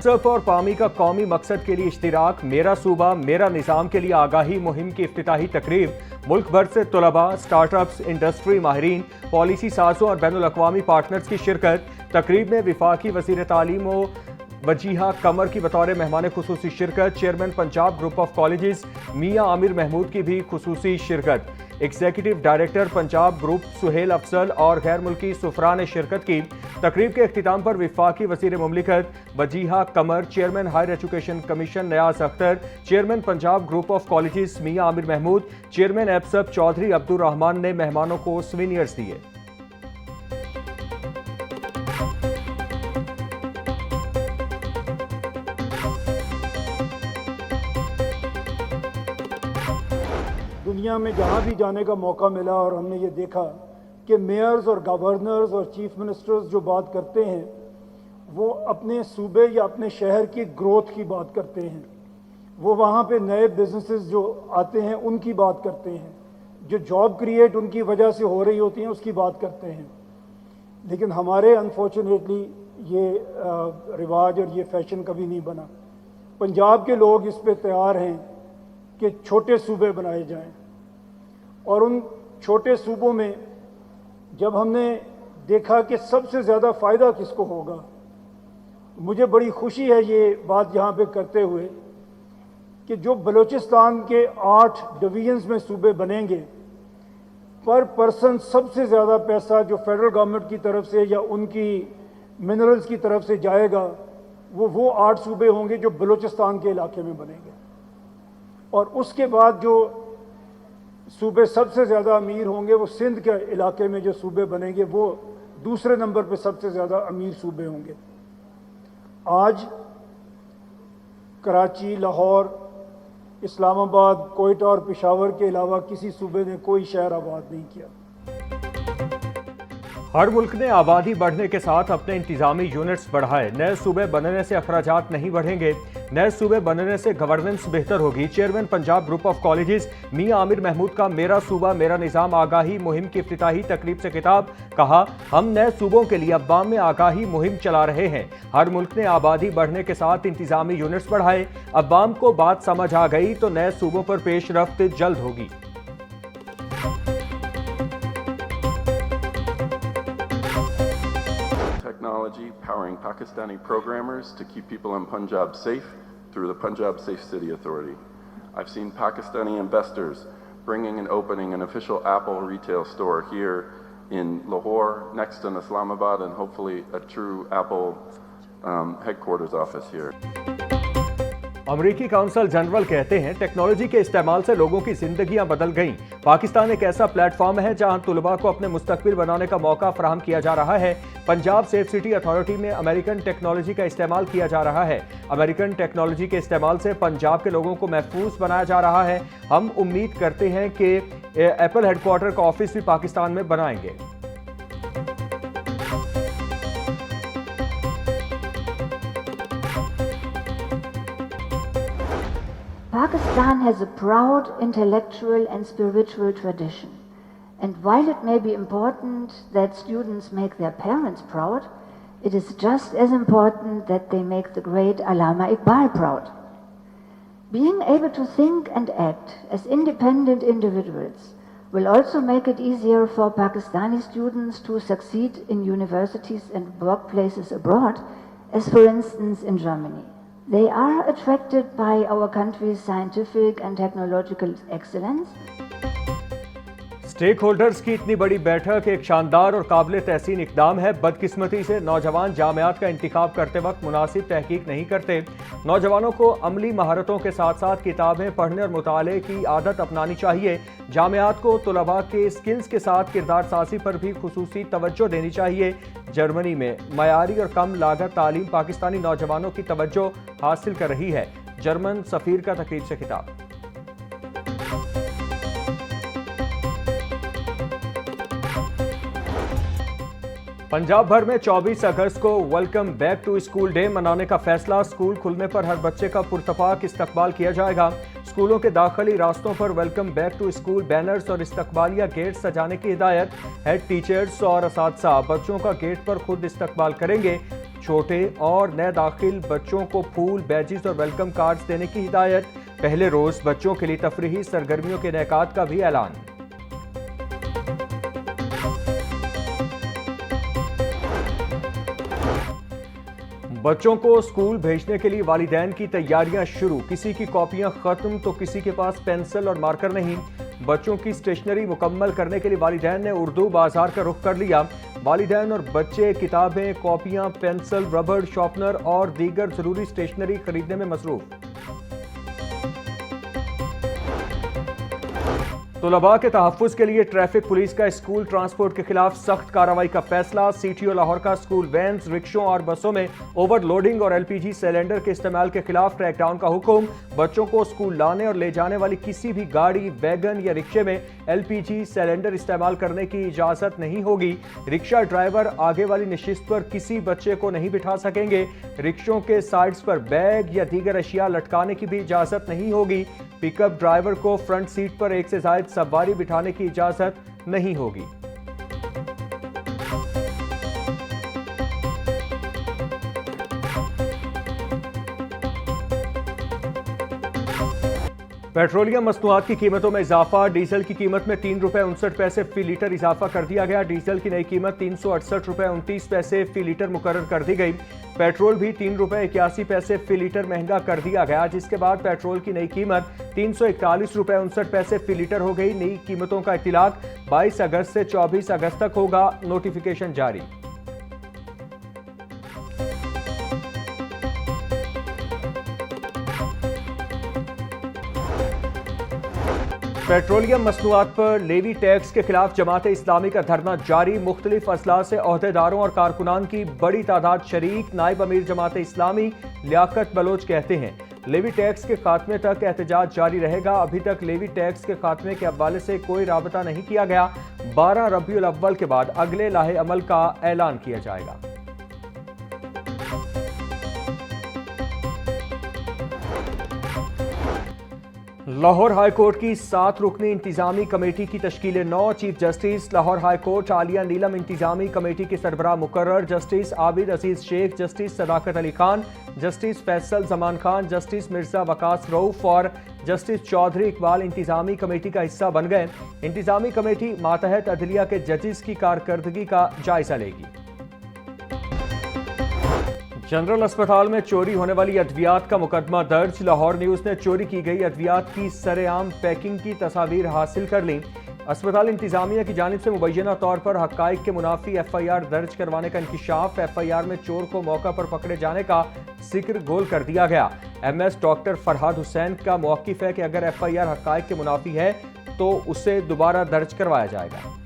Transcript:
WhatsApp और पामी का कौमी मकसद के लिए इश्तिराक, मेरा सूबा मेरा निज़ाम के लिए आगाही मुहिम की इफ्तिताही तकरीब। मुल्क भर से तलबा, स्टार्टअप्स, इंडस्ट्री माहिरीन, पॉलिसी साजों और बैनुल अक़वामी पार्टनर्स की शिरकत। तकरीब में वफाकी वज़ीर तालीम व वजीहा कमर की बतौर मेहमान खुसूसी शिरकत। Chairman Punjab group of colleges Mian Aamir Mahmood की भी खुसूसी शिरकत। Executive director Punjab group Suhail Afzal और गैर मुल्की सुफरा ने शिरकत की। तकरीब के अख्तिताम पर वफाकी वज़ीर मुमलिकत Wajiha Qamar, chairman higher education commission Niaz Akhtar, chairman Punjab group of colleges Mian Aamir Mahmood, chairman एपसब चौधरी अब्दुल रहमान ने मेहमानों को सोवेनियर्स दिए। दुनिया में जहाँ भी जाने का मौका मिला और हमने ये देखा कि मेयर्स और गवर्नर्स और चीफ मिनिस्टर्स जो बात करते हैं वो अपने सूबे या अपने शहर की ग्रोथ की बात करते हैं, वो वहाँ पे नए बिजनेसेस जो आते हैं उनकी बात करते हैं, जो जॉब क्रिएट उनकी वजह से हो रही होती हैं उसकी बात करते हैं। लेकिन हमारे अनफॉर्चुनेटली ये रिवाज और ये फैशन कभी नहीं बना। पंजाब के लोग इस पे तैयार हैं कि छोटे सूबे बनाए जाएं और उन छोटे सूबों में जब हमने देखा कि सबसे ज़्यादा फ़ायदा किसको होगा, मुझे बड़ी खुशी है ये बात यहाँ पे करते हुए कि जो बलूचिस्तान के 8 डिवीजन्स में सूबे बनेंगे, पर पर्सन सबसे ज़्यादा पैसा जो फेडरल गवर्नमेंट की तरफ से या उनकी मिनरल्स की तरफ से जाएगा वो 8 सूबे होंगे जो बलूचिस्तान के इलाके में बनेंगे। और उसके बाद जो सूबे सबसे ज़्यादा अमीर होंगे वो सिंध के इलाके में जो सूबे बनेंगे वो दूसरे नंबर पे सबसे ज़्यादा अमीर सूबे होंगे। आज कराची, लाहौर, इस्लामाबाद, कोयटा और पेशावर के अलावा किसी सूबे ने कोई शहर आबाद नहीं किया। हर मुल्क ने आबादी बढ़ने के साथ अपने इंतजामी यूनिट्स बढ़ाए। नए सूबे बनने से अखराजात नहीं बढ़ेंगे, नए सूबे बनने से गवर्नेंस बेहतर होगी। Chairman Punjab group of colleges Mian Aamir Mahmood का मेरा सूबा मेरा निज़ाम आगाही मुहिम की इफ्तिताही तकरीब से खिताब। कहा, हम नए सूबों के लिए अवाम में आगाही मुहिम चला रहे हैं। हर मुल्क ने आबादी बढ़ने के साथ इंतजामी यूनिट्स बढ़ाए। अवाम को बात समझ आ गई तो नए सूबों पर पेशरफ्त जल्द होगी। Technology powering Pakistani programmers to keep people in Punjab safe through the Punjab Safe City Authority. I've seen Pakistani investors bringing and opening an official Apple retail store here in Lahore, next in Islamabad, and hopefully a true Apple headquarters office here. अमरीकी council general कहते हैं technology के इस्तेमाल से लोगों की जिंदगियां बदल गईं। पाकिस्तान एक ऐसा प्लेटफॉर्म है जहां तुलबा को अपने मुस्तकबिल बनाने का मौका फराहम किया जा रहा है। पंजाब सेफ सिटी अथॉरिटी में अमेरिकन टेक्नोलॉजी का इस्तेमाल किया जा रहा है। अमेरिकन टेक्नोलॉजी के इस्तेमाल से पंजाब के लोगों को महफूज बनाया जा रहा है। हम उम्मीद करते हैं कि एप्पल हेडक्वार्टर का ऑफिस भी पाकिस्तान में बनाएंगे। Pakistan has a proud intellectual and spiritual tradition, and while it may be important that students make their parents proud, it is just as important that they make the great Allama Iqbal proud. Being able to think and act as independent individuals will also make it easier for Pakistani students to succeed in universities and workplaces abroad, as for instance in Germany. They are attracted by our country's scientific and technological excellence. Stakeholders की इतनी बड़ी बैठक एक शानदार और काबिल तहसीन इकदाम है। बदकिस्मती से नौजवान जामियात का इंतखाब करते वक्त मुनासिब तहकीक नहीं करते। नौजवानों को अमली महारतों के साथ साथ किताबें पढ़ने और मुताले की आदत अपनानी चाहिए। जामियात को तुलबा के स्किल्स के साथ किरदार साजी पर भी खुसूसी तवज्जो देनी चाहिए। जर्मनी में मयारी और कम लागत तालीम पाकिस्तानी नौजवानों की तवज्जो हासिल कर रही है। जर्मन सफीर का तकरीब से खिताब। पंजाब भर में 24 अगस्त को welcome back to school day मनाने का फैसला। स्कूल खुलने पर हर बच्चे का पुरतफाक इस्तकबाल किया जाएगा। स्कूलों के दाखिली रास्तों पर welcome back to school banners और इस्तकबालिया गेट सजाने की हिदायत। हेड टीचर्स और असातिज़ा बच्चों का गेट पर खुद इस्तकबाल करेंगे। छोटे और नए दाखिल बच्चों को फूल, बैजेस और वेलकम कार्ड्स देने की हिदायत। पहले रोज बच्चों के लिए तफरीही सरगर्मियों के इनेकाद का भी ऐलान। बच्चों को स्कूल भेजने के लिए वालिदैन की तैयारियां शुरू। किसी की कॉपियां खत्म तो किसी के पास पेंसिल और मार्कर नहीं। बच्चों की स्टेशनरी मुकम्मल करने के लिए वालिदैन ने उर्दू बाजार का रुख कर लिया। वालिदैन और बच्चे किताबें, कॉपियां, पेंसिल, रबड़, शॉर्पनर और दीगर जरूरी स्टेशनरी खरीदने में मसरूफ। तुलबा के तहफ़्फ़ुज़ के लिए ट्रैफिक पुलिस का स्कूल ट्रांसपोर्ट के खिलाफ सख्त कार्रवाई का फैसला। CTO लाहौर का स्कूल वैन्स, रिक्शों और बसों में ओवरलोडिंग और LPG सिलेंडर के इस्तेमाल के खिलाफ क्रैकडाउन का हुक्म। बच्चों को स्कूल लाने और ले जाने वाली किसी भी गाड़ी, वैगन या रिक्शे में LPG सिलेंडर इस्तेमाल करने की इजाजत नहीं होगी। रिक्शा ड्राइवर आगे वाली नशिस्त पर किसी बच्चे को नहीं बिठा सकेंगे। रिक्शों के साइड्स पर बैग या दीगर अशिया लटकाने की भी इजाजत नहीं होगी। पिकअप ड्राइवर को फ्रंट सीट पर एक से ज्यादा सवारी बिठाने की इजाजत नहीं होगी। पेट्रोलियम मसनूआत की कीमतों में इजाफा। डीजल की कीमत में 3 रुपए 59 पैसे फी लीटर इजाफा कर दिया गया। डीजल की नई कीमत 368 रुपए 29 पैसे फी लीटर मुकर्रर कर दी गई। पेट्रोल भी 3 रुपए 81 पैसे फी लीटर महंगा कर दिया गया, जिसके बाद पेट्रोल की नई कीमत 341 रुपए 59 पैसे फी लीटर हो गई। नई कीमतों का इत्तिलाक 22 अगस्त से 24 अगस्त तक होगा। नोटिफिकेशन जारी। पेट्रोलियम मसनूआत पर लेवी टैक्स के खिलाफ जमात इस्लामी का धरना जारी। मुख्तलिफ अजला से ओहदेदारों और कारकुनान की बड़ी तादाद शरीक। नायब अमीर जमात इस्लामी लियाकत बलोच कहते हैं लेवी टैक्स के खात्मे तक एहतजाज जारी रहेगा। अभी तक लेवी टैक्स के खात्मे के हवाले से कोई राबता नहीं किया गया। 12 रबीउल अव्वल के बाद अगले लाहे अमल का ऐलान किया जाएगा। लाहौर हाई कोर्ट की 7 रुकनी इंतजामी कमेटी की तश्कील 9। Chief justice Lahore high court Aalia Neelam इंतजामी कमेटी के सरबराह मुकर्रर। Justice Abid Aziz Sheikh, justice Sadaqat Ali Khan, justice Faisal Zaman Khan, justice Mirza Waqas Rauf और जस्टिस चौधरी इकबाल इंतजामी कमेटी का हिस्सा बन गए। इंतजामी कमेटी मातहत अदलिया के जजेस की कारकर्दगी का जायजा लेगी। जनरल अस्पताल में चोरी होने वाली अद्वियात का मुकदमा दर्ज। लाहौर न्यूज ने चोरी की गई अद्वियात की सरेआम पैकिंग की तस्वीर हासिल कर ली। अस्पताल इंतजामिया की जानिब से मुबैना तौर पर हकाइक के मुनाफी FIR दर्ज करवाने का इंकिशाफ। FIR में चोर को मौका पर पकड़े जाने का जिक्र गोल कर दिया गया। MS डॉक्टर फरहाद हुसैन का मौक़िफ़ है कि अगर FIR हकाइक के मुनाफी है तो उसे दोबारा दर्ज करवाया जाएगा।